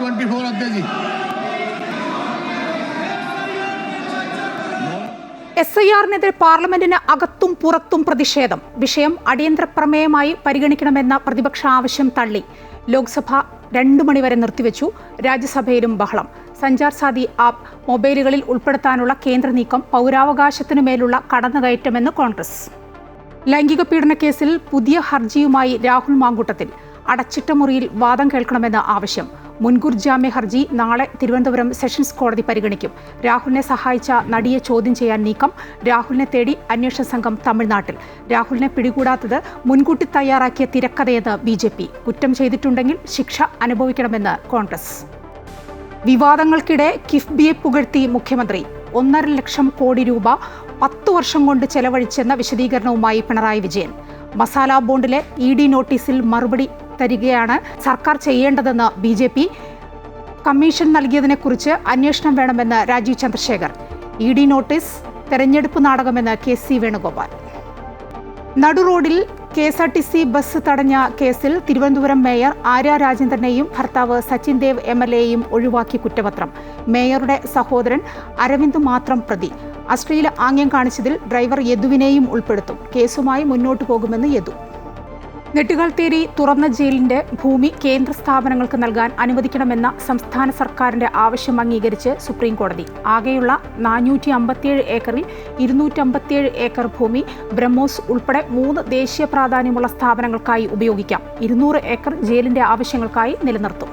24 रख दे जी। SIR-നെതിരെ പാർലമെന്റിന് അകത്തും പുറത്തും പ്രതിഷേധം. വിഷയം അടിയന്തര പ്രമേയമായി പരിഗണിക്കണമെന്ന പ്രതിപക്ഷ ആവശ്യം തള്ളി. ലോക്സഭ 2 മണിവരെ നിർത്തിവെച്ചു. രാജ്യസഭയിലും ബഹളം. സഞ്ചാർ സാധി ആപ്പ് മൊബൈലുകളിൽ ഉൾപ്പെടുത്താനുള്ള കേന്ദ്ര നീക്കം പൗരാവകാശത്തിനുമേലുള്ള കടന്നുകയറ്റമെന്ന് കോൺഗ്രസ്. ലൈംഗിക പീഡന കേസിൽ പുതിയ ഹർജിയുമായി രാഹുൽ മാങ്കൂട്ടത്തിൽ. അടച്ചിട്ട മുറിയിൽ വാദം കേൾക്കണമെന്ന ആവശ്യം. മുൻകൂർ ജാമ്യ ഹർജി നാളെ തിരുവനന്തപുരം സെഷൻസ് കോടതി പരിഗണിക്കും. രാഹുലിനെ സഹായിച്ച നടിയെ ചോദ്യം ചെയ്യാൻ നീക്കം. രാഹുലിനെ തേടി അന്വേഷണ സംഘം തമിഴ്നാട്ടിൽ. രാഹുലിനെ പിടികൂടാത്തത് മുൻകൂട്ടി തയ്യാറാക്കിയ തിരക്കഥയെന്ന് BJP. കുറ്റം ചെയ്തിട്ടുണ്ടെങ്കിൽ ശിക്ഷ അനുഭവിക്കണമെന്ന് കോൺഗ്രസ്. വിവാദങ്ങൾക്കിടെ കിഫ്ബിയെ പുകഴ്ത്തി മുഖ്യമന്ത്രി. 1.5 ലക്ഷം കോടി രൂപ 10 വർഷം കൊണ്ട് ചെലവഴിച്ചെന്ന വിശദീകരണവുമായി പിണറായി വിജയൻ. മസാല ബോണ്ടിലെ ED നോട്ടീസിൽ മറുപടി തരികയാണ് സർക്കാർ ചെയ്യേണ്ടതെന്ന് BJP. കമ്മീഷൻ നൽകിയതിനെക്കുറിച്ച് അന്വേഷണം വേണമെന്ന് രാജീവ് ചന്ദ്രശേഖർ. ED നോട്ടീസ് തെരഞ്ഞെടുപ്പ് നാടകമെന്ന് KC വേണുഗോപാൽ. നടുറോഡിൽ KSRTC ബസ് തടഞ്ഞ കേസിൽ തിരുവനന്തപുരം മേയർ ആര്യ രാജേന്ദ്രനെയും ഭർത്താവ് സച്ചിൻ ദേവ് MLAയെയും ഒഴിവാക്കി കുറ്റപത്രം. മേയറുടെ സഹോദരൻ അരവിന്ദ് മാത്രം പ്രതി. അശ്ലീല ആംഗ്യം കാണിച്ചതിൽ ഡ്രൈവർ യദുവിനെയും ഉൾപ്പെടുത്തും. കേസുമായി മുന്നോട്ടു പോകുമെന്ന് യദു. നെട്ടുകാൽത്തേരി തുറന്ന ജയിലിന്റെ ഭൂമി കേന്ദ്ര സ്ഥാപനങ്ങൾക്ക് നൽകാൻ അനുവദിക്കണമെന്ന സംസ്ഥാന സർക്കാരിന്റെ ആവശ്യം അംഗീകരിച്ച് സുപ്രീം കോടതി. ആകെയുള്ള 457 ഏക്കറിൽ 257 ഏക്കർ ഭൂമി ബ്രഹ്മോസ് ഉൾപ്പെടെ 3 ദേശീയ പ്രാധാന്യമുള്ള സ്ഥാപനങ്ങൾക്കായി ഉപയോഗിക്കാം. 200 ഏക്കർ ജയിലിന്റെ ആവശ്യങ്ങൾക്കായി നിലനിർത്തും.